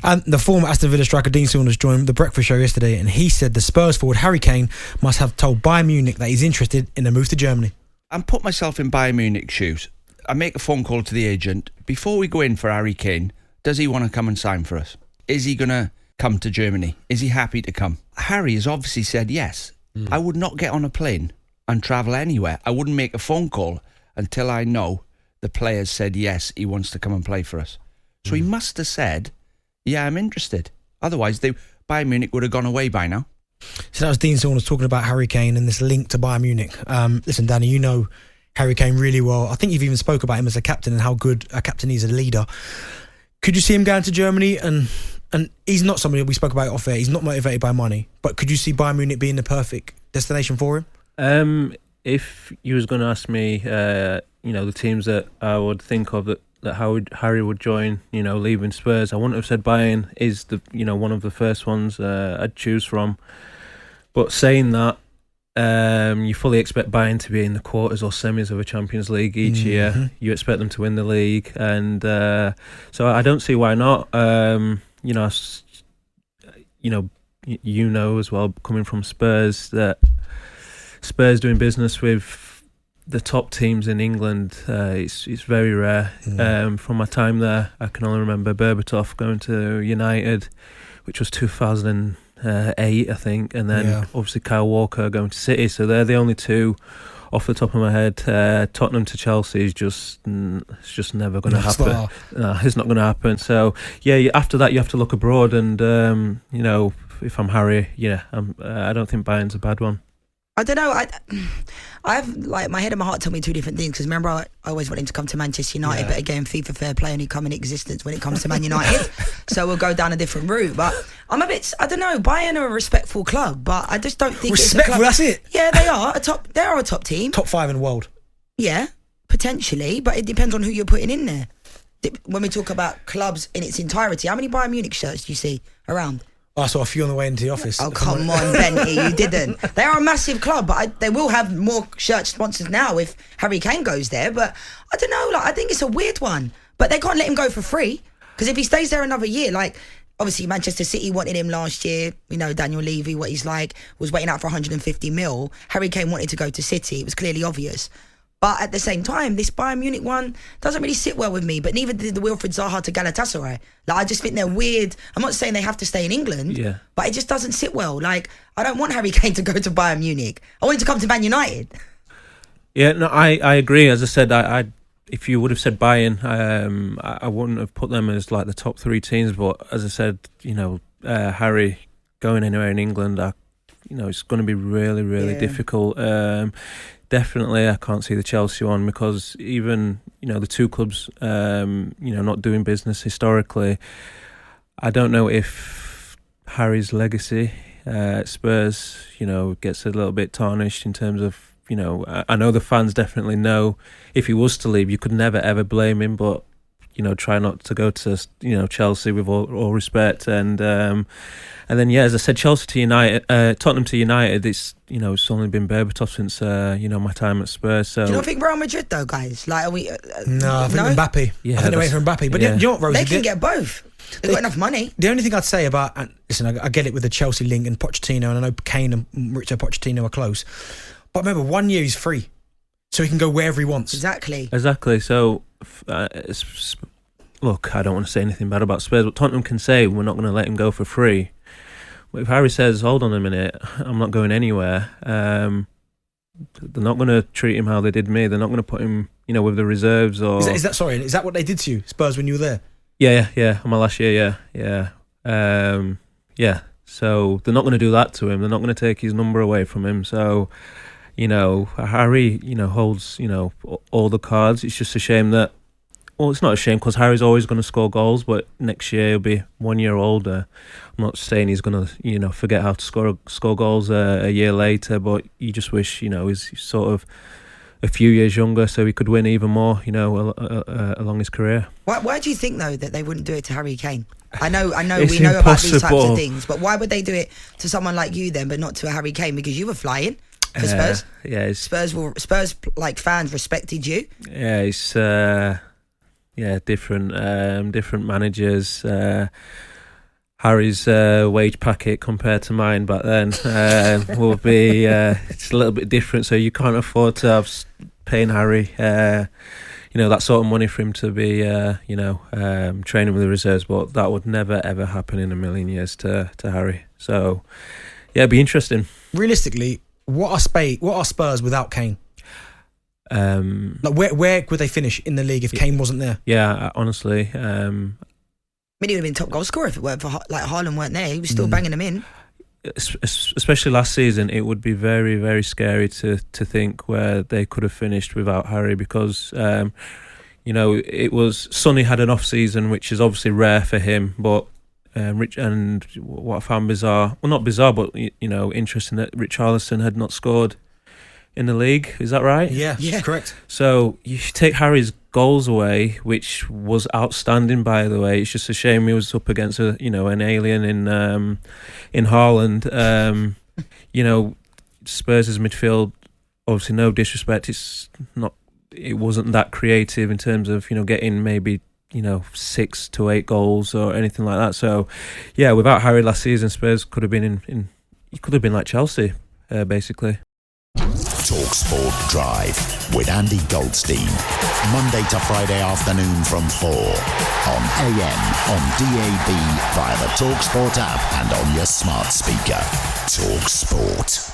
And the former Aston Villa striker Dean Saunders joined the breakfast show yesterday, and he said the Spurs forward Harry Kane must have told Bayern Munich that he's interested in a move to Germany. And put myself in Bayern Munich's shoes. I make a phone call to the agent. Before we go in for Harry Kane, does he want to come and sign for us? Is he going to come to Germany? Is he happy to come? Harry has obviously said yes. I would not get on a plane and travel anywhere. I wouldn't make a phone call until I know the players said yes, he wants to come and play for us. So he must have said, yeah, I'm interested. Otherwise, Bayern Munich would have gone away by now. So that was Dean Saunders talking about Harry Kane and this link to Bayern Munich. Listen, Danny, you know Harry Kane really well. I think you've even spoke about him as a captain and how good a captain he is, a leader. Could you see him going to Germany? And he's not somebody we spoke about off air. He's not motivated by money. But could you see Bayern Munich being the perfect destination for him? If you was going to ask me, the teams that I would think of that Harry would join, leaving Spurs, I wouldn't have said Bayern is one of the first ones I'd choose from. But saying that, you fully expect Bayern to be in the quarters or semis of a Champions League each year. You expect them to win the league, and so I don't see why not. You know as well, coming from Spurs, that Spurs doing business with the top teams in England, it's very rare. From my time there, I can only remember Berbatov going to United, which was 2008, I think, and then obviously Kyle Walker going to City. So they're the only two off the top of my head. Tottenham to Chelsea is just never going to happen. No, it's not going to happen. So after that you have to look abroad, and if I'm Harry, I don't think Bayern's a bad one. I don't know. I have, like, my head and my heart tell me two different things, because remember I always want him to come to Manchester United, but again, FIFA fair play only come in existence when it comes to Man United. So we'll go down a different route. But I'm a bit, I don't know, Bayern are a respectful club, but I just don't think respectful, it's a club. that's it. Yeah, they are a top team. Top 5 in the world. Yeah, potentially, but it depends on who you're putting in there. When we talk about clubs in its entirety, how many Bayern Munich shirts do you see around? I saw a few on the way into the office. Oh, come on, Benty, you didn't. They are a massive club, but they will have more shirt sponsors now if Harry Kane goes there. But I don't know, I think it's a weird one. But they can't let him go for free, because if he stays there another year, obviously Manchester City wanted him last year. Daniel Levy, what he's like, was waiting out for 150 mil. Harry Kane wanted to go to City. It was clearly obvious. But at the same time, this Bayern Munich one doesn't really sit well with me. But neither did the Wilfried Zaha to Galatasaray. I just think they're weird. I'm not saying they have to stay in England, but it just doesn't sit well. I don't want Harry Kane to go to Bayern Munich. I want him to come to Man United. Yeah, no, I agree. As I said, if you would have said Bayern, I wouldn't have put them as the top 3 teams. But as I said, Harry going anywhere in England, it's going to be really, really difficult. Definitely, I can't see the Chelsea one, because even, the two clubs, not doing business historically, I don't know if Harry's legacy at Spurs, gets a little bit tarnished in terms of, I know the fans definitely know if he was to leave, you could never ever blame him, but, try not to go to, Chelsea with all respect. And then, as I said, Chelsea to United, Tottenham to United, it's only been Berbatov since, my time at Spurs. So. Do you not think Real Madrid, though, guys? No, I think Mbappe. Yeah, I think they're waiting for Mbappe. But do you know what, Rosie? They can get both. They've got enough money. The only thing I'd say about, and listen, I get it with the Chelsea link and Pochettino, and I know Kane and Mauricio Pochettino are close. But remember, 1 year he's free. So he can go wherever he wants. Exactly. So, look, I don't want to say anything bad about Spurs, but Tottenham can say we're not going to let him go for free. But if Harry says, hold on a minute, I'm not going anywhere, they're not going to treat him how they did me. They're not going to put him, with the reserves. Or is that what they did to you, Spurs, when you were there? Yeah, my last year, yeah. So they're not going to do that to him. They're not going to take his number away from him. So, Harry, holds, all the cards. It's just a shame that, well, it's not a shame, because Harry's always going to score goals, but next year he'll be 1 year older. I'm not saying he's going to, forget how to score goals a year later, but you just wish, he's sort of a few years younger, so he could win even more, along his career. Why do you think, though, that they wouldn't do it to Harry Kane? I know we know impossible about these types of things, but why would they do it to someone like you then, but not to a Harry Kane? Because you were flying for Spurs. Spurs fans respected you. Yeah, it's different managers. Harry's wage packet compared to mine back then will be it's a little bit different. So you can't afford to have paying Harry, that sort of money for him to be, training with the reserves. But that would never ever happen in a million years to Harry. So yeah, it'd be interesting. Realistically, what are Spurs without Kane? Where would they finish in the league if Kane wasn't there? Yeah, honestly. I mean, he would have been top goal scorer if it weren't for Haaland weren't there. He was still banging them in. Especially last season, it would be very, very scary to think where they could have finished without Harry, because it was Sonny had an off season, which is obviously rare for him. But Rich, and what I found bizarre, well, not bizarre, but interesting, that Richarlison had not scored in the league. Is that right? Yeah, correct. So you take Harry's goals away, which was outstanding, by the way. It's just a shame he was up against an alien in Haaland. Spurs' midfield, obviously no disrespect, it wasn't that creative in terms of getting maybe 6 to 8 goals or anything like that. So yeah, without Harry last season, Spurs could have been could have been like Chelsea, basically. talkSPORT Drive with Andy Goldstein. Monday to Friday afternoon from 4 on AM, on DAB, via the talkSPORT app and on your smart speaker. talkSPORT.